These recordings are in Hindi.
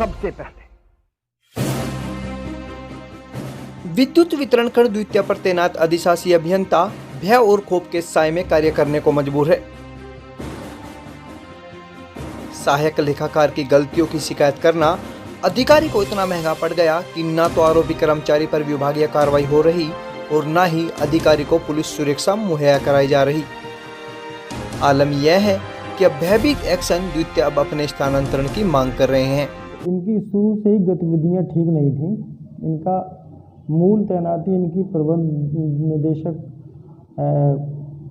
सबसे पहले। विद्युत वितरण खंड द्वितीय पर तैनात अधिशासी अभियंता भय और खौफ के साए में कार्य करने को मजबूर है। सहायक लेखाकार की गलतियों की शिकायत करना अधिकारी को इतना महंगा पड़ गया कि न तो आरोपी कर्मचारी पर विभागीय कार्रवाई हो रही और न ही अधिकारी को पुलिस सुरक्षा मुहैया कराई जा रही। आलम यह है कि अब भयभीत एक्शन द्वितीय अब अपने स्थानांतरण की मांग कर रहे हैं। इनकी शुरू से ही गतिविधियां ठीक नहीं थी। इनका मूल तैनाती इनकी प्रबंध निदेशक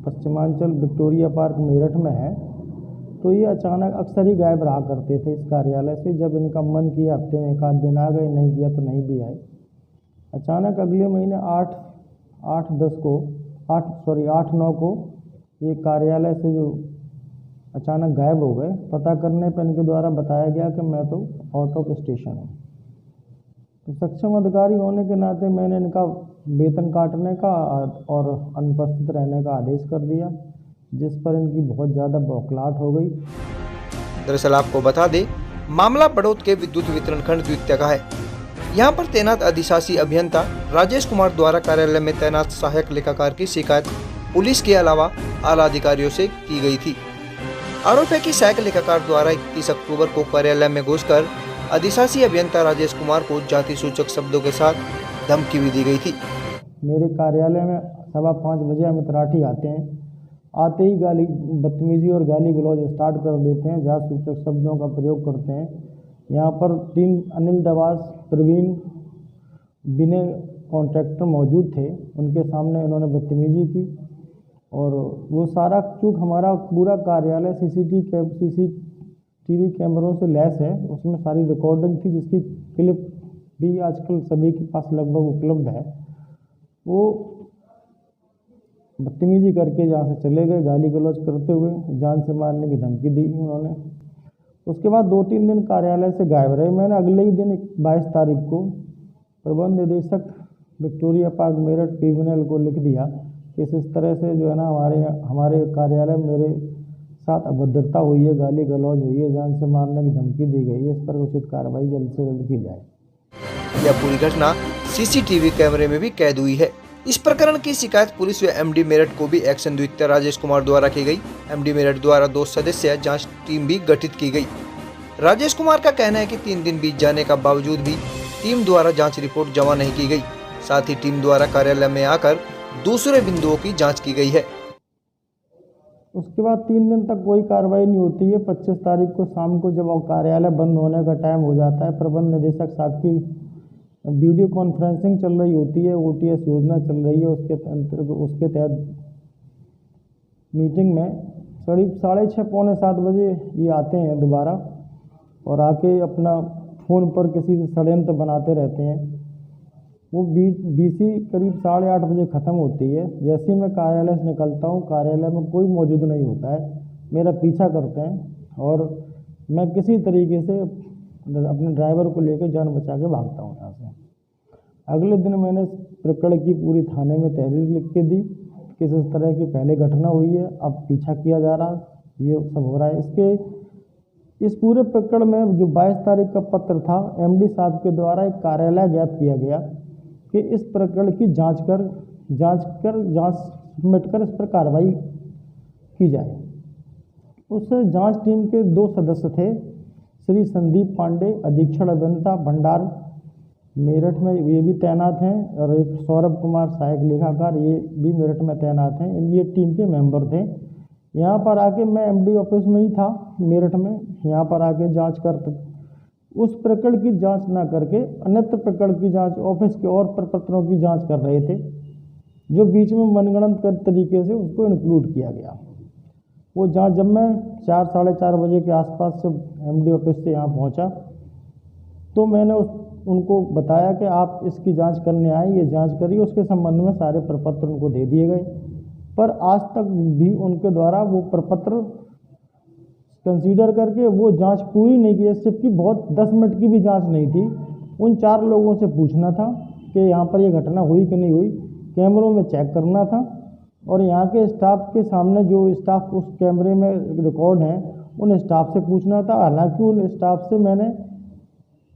पश्चिमांचल विक्टोरिया पार्क मेरठ में है, तो ये अचानक अक्सर ही गायब रहा करते थे इस कार्यालय से। जब इनका मन किया हफ्ते में एक आध दिन आ गए, नहीं किया तो नहीं भी आए। अचानक अगले महीने 8-9 को ये कार्यालय से जो अचानक गायब हो गए। पता करने पर इनके द्वारा बताया गया कि मैं तो आउट ऑफ स्टेशन हूँ। तो सक्षम अधिकारी होने के नाते मैंने इनका वेतन काटने का और अनुपस्थित रहने का आदेश कर दिया, जिस पर इनकी बहुत ज़्यादा बौखलाहट हो गई। दरअसल आपको बता दें, मामला बड़ौद के विद्युत वितरण खंड द्वितीय का है। यहाँ पर तैनात अधिशासी अभियंता राजेश कुमार द्वारा कार्यालय में तैनात सहायक लेखाकार की शिकायत पुलिस के अलावा आला अधिकारियों से की गई थी। आरोप है कि सहायक लेखाकार द्वारा 21 अक्टूबर को कार्यालय में घुसकर अधिशासी अभियंता राजेश कुमार को जाति सूचक शब्दों के साथ धमकी भी दी गई थी। मेरे कार्यालय में 5:15 बजे अमित राठी आते हैं। आते ही बदतमीजी और गाली गलौज स्टार्ट कर देते हैं, जाति सूचक शब्दों का प्रयोग करते हैं। यहाँ पर 3 अनिल दवास, प्रवीण, विनय कॉन्ट्रैक्टर मौजूद थे। उनके सामने इन्होंने बदतमीजी की और वो सारा चूक हमारा पूरा कार्यालय सीसीटीवी कैमरों से लैस है। उसमें सारी रिकॉर्डिंग थी, जिसकी क्लिप भी आजकल सभी के पास लगभग उपलब्ध है। वो बदतमीजी करके जहाँ से चले गए, गाली गलौज करते हुए जान से मारने की धमकी दी उन्होंने। उसके बाद 2-3 दिन कार्यालय से गायब रहे। मैंने अगले ही दिन 22 तारीख को प्रबंध निदेशक विक्टोरिया पार्क मेरठ ट्रिब्यूनल को लिख दिया कि इस तरह से जो है ना हमारे कार्यालय में मेरे साथ अभद्रता हुई है, गाली गलौज हुई है, जान से मारने की धमकी दी गई है। इस पर उचित कार्रवाई जल्द से जल्द की जाए। यह पूरी घटना सीसीटीवी कैमरे में भी कैद हुई है। इस प्रकरण की शिकायत पुलिस व एमडी मेरठ को भी एक्शन द्वितीय राजेश कुमार द्वारा की गई। एमडी मेरठ द्वारा 2 सदस्यीय जांच टीम भी गठित की गई। राजेश कुमार का कहना है कि 3 दिन बीत जाने का बावजूद भी टीम द्वारा जांच रिपोर्ट जमा नहीं की गई। साथ ही टीम द्वारा कार्यालय में आकर दूसरे बिंदुओं की जाँच की गई है। उसके बाद 3 दिन तक कोई कार्रवाई नहीं होती है। 25 तारीख को शाम को जब कार्यालय बंद होने का टाइम हो जाता है, प्रबंध निदेशक साहब की वीडियो कॉन्फ्रेंसिंग चल रही होती है, ओटीएस योजना चल रही है, उसके तहत मीटिंग में करीब 6:30 पौने 7 बजे ये आते हैं दोबारा और आके अपना फ़ोन पर किसी से षड्यंत्र बनाते रहते हैं। वो बीसी करीब 8:30 बजे ख़त्म होती है। जैसे ही मैं कार्यालय से निकलता हूँ, कार्यालय में कोई मौजूद नहीं होता है। मेरा पीछा करते हैं और मैं किसी तरीके से अपने ड्राइवर को लेकर जान बचा के भागता हूँ यहाँ से। अगले दिन मैंने इस प्रकरण की पूरी थाने में तहरीर लिख के दी कि इस तरह की पहले घटना हुई है, अब पीछा किया जा रहा, ये सब हो रहा है। इस पूरे प्रकरण में जो 22 तारीख का पत्र था, एमडी साहब के द्वारा एक कार्यालय ज्ञात किया गया कि इस प्रकरण की जांच सबमिट कर इस पर कार्रवाई की जाए। उस जांच टीम के 2 सदस्य थे, श्री संदीप पांडे अधीक्षण अभियंता भंडार मेरठ में, ये भी तैनात हैं, और एक सौरभ कुमार सहायक लेखाकार, ये भी मेरठ में तैनात हैं। ये टीम के मेंबर थे। यहाँ पर आके मैं एमडी ऑफिस में ही था मेरठ में। यहाँ पर आके जांच कर उस प्रकरण की जांच ना करके अन्यत्र प्रकरण की जांच ऑफिस के और प्रपत्रों की जांच कर रहे थे, जो बीच में मनगढ़ंत तरीके से उसको इंक्लूड किया गया। वो जांच जब मैं 4-4:30 बजे के आसपास से एमडी ऑफिस से यहाँ पहुँचा तो मैंने उनको बताया कि आप इसकी जांच करने आए, ये जांच करिए। उसके संबंध में सारे प्रपत्र उनको दे दिए गए, पर आज तक भी उनके द्वारा वो प्रपत्र कंसीडर करके वो जांच पूरी नहीं की। जबकि बहुत 10 मिनट की भी जांच नहीं थी। उन 4 लोगों से पूछना था कि यहाँ पर ये घटना हुई कि नहीं हुई, कैमरों में चेक करना था और यहाँ के स्टाफ के सामने जो स्टाफ उस कैमरे में रिकॉर्ड हैं उन स्टाफ से पूछना था। हालांकि उन स्टाफ से मैंने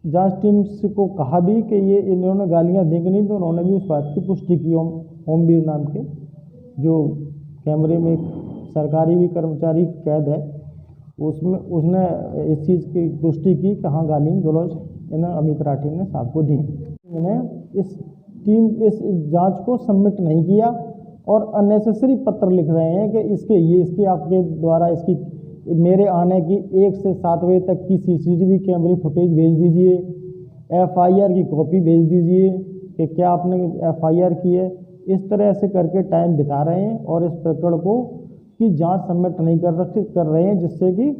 जांच टीम को कहा भी कि ये इन्होंने गालियां दी कि नहीं, तो उन्होंने भी उस बात की पुष्टि की। ओमवीर नाम के जो कैमरे में एक सरकारी भी कर्मचारी कैद है, उसने इस चीज़ की पुष्टि की कि हाँ गाली गलौज इन अमित राठी ने साहब को दी। मैंने इस जांच को सबमिट नहीं किया और अननेसेसरी पत्र लिख रहे हैं कि इसके आपके द्वारा इसकी मेरे आने की 1 से 7 बजे तक की CCTV कैमरे फुटेज भेज दीजिए, FIR की कॉपी भेज दीजिए कि क्या आपने FIR की है। इस तरह से करके टाइम बिता रहे हैं और इस प्रकरण को की जांच सबमिट नहीं कर रहे हैं, जिससे कि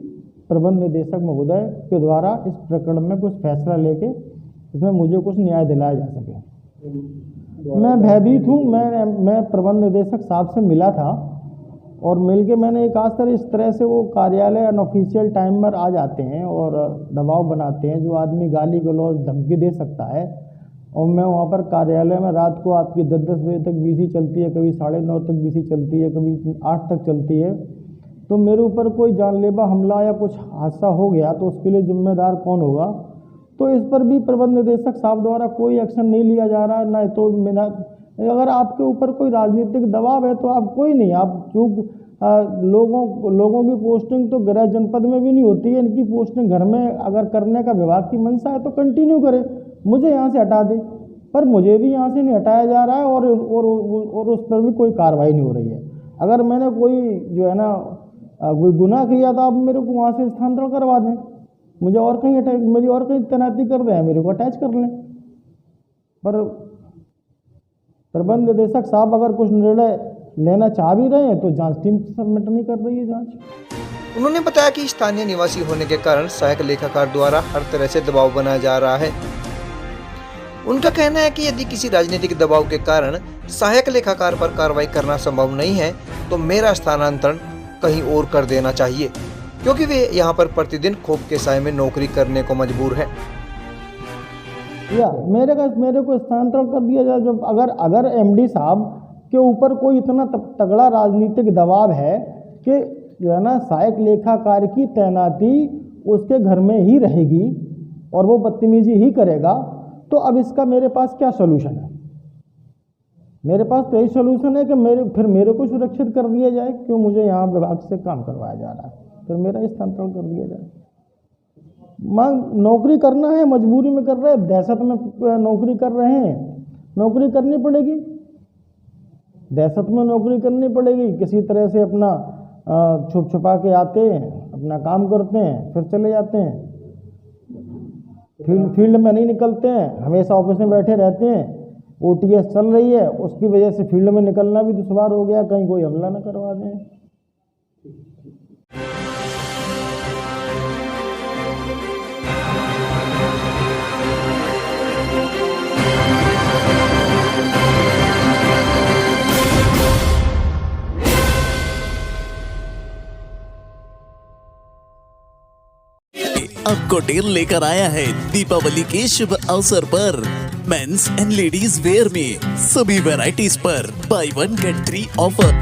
प्रबंध निदेशक महोदय के द्वारा इस प्रकरण में कुछ फैसला लेके इसमें मुझे कुछ न्याय दिलाया जा सके। मैं भयभीत हूँ। मैं प्रबंध निदेशक साहब से मिला था और मिलके मैंने एक आज इस तरह से वो कार्यालय अनऑफिशियल टाइम पर आ जाते हैं और दबाव बनाते हैं, जो आदमी गाली गलौज धमकी दे सकता है। और मैं वहाँ पर कार्यालय में रात को आपकी 10-10 बजे तक BC चलती है, कभी 9:30 तक BC चलती है, कभी 8 तक चलती है। तो मेरे ऊपर कोई जानलेवा हमला या कुछ हादसा हो गया तो उसके लिए जिम्मेदार कौन होगा? तो इस पर भी प्रबंध निदेशक साहब द्वारा कोई एक्शन नहीं लिया जा रहा है। ना तो मेरा, अगर आपके ऊपर कोई राजनीतिक दबाव है तो आप कोई नहीं, आप चूँकि लोगों की पोस्टिंग तो गृह जनपद में भी नहीं होती है, इनकी पोस्टिंग घर में अगर करने का विभाग की मंशा है तो कंटिन्यू करे, मुझे यहाँ से हटा दे। पर मुझे भी यहाँ से नहीं हटाया जा रहा है और उस पर भी कोई कार्रवाई नहीं हो रही है। अगर मैंने कोई जो है ना कोई गुनाह किया तो आप मेरे को वहाँ से स्थानांतरण करवा दें, मुझे और कहीं मेरी और कहीं तैनाती कर दें, मेरे को अटैच कर लें। पर प्रबंध निदेशक साहब अगर कुछ निर्णय लेना चाह भी रहे हैं तो जांच टीम सबमिट नहीं कर रही है जांच। उन्होंने बताया कि स्थानीय निवासी होने के कारण सहायक लेखाकार द्वारा हर तरह से दबाव बनाया जा रहा है। उनका कहना है कि यदि किसी राजनीतिक दबाव के कारण सहायक लेखाकार पर कार्रवाई करना संभव नहीं है तो मेरा स्थानांतरण कहीं और कर देना चाहिए, क्योंकि वे यहाँ पर प्रतिदिन खौफ के साए में नौकरी करने को मजबूर है। या मेरे को स्थानांतरण कर दिया जाए। जब अगर MD साहब के ऊपर कोई इतना तगड़ा राजनीतिक दबाव है कि जो है ना सहायक लेखाकार की तैनाती उसके घर में ही रहेगी और वो बदतमीजी ही करेगा, तो अब इसका मेरे पास क्या सोल्यूशन है? मेरे पास तो यही सोल्यूशन है कि मेरे को सुरक्षित कर दिया जाए। क्यों मुझे यहाँ विभाग से काम करवाया जा रहा है, फिर मेरा स्थानांतरण कर दिया जाए। मांग नौकरी करना है, मजबूरी में कर रहे हैं, दहशत में नौकरी कर रहे हैं, नौकरी करनी पड़ेगी, दहशत में नौकरी करनी पड़ेगी। किसी तरह से अपना छुप छुपा के आते हैं, अपना काम करते हैं, फिर चले जाते हैं, फील्ड में नहीं निकलते हैं, हमेशा ऑफिस में बैठे रहते हैं। OTS चल रही है, उसकी वजह से फील्ड में निकलना भी दुश्वार हो गया, कहीं कोई हमला न करवा दें। अब कोटेल लेकर आया है दीपावली के शुभ अवसर पर मेंस एंड लेडीज वेयर में सभी वैरायटीज पर बाय 1 गेट 3 ऑफर।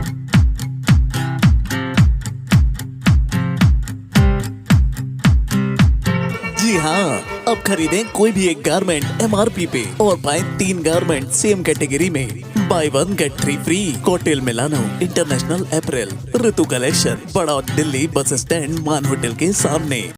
जी हाँ, अब खरीदें कोई भी एक गारमेंट MRP पे और पाएं 3 गारमेंट सेम कैटेगरी में बाय 1 गेट 3 फ्री। कोटेल Milano international April Ritu collection, बड़ा दिल्ली बस स्टैंड, मान होटल के सामने।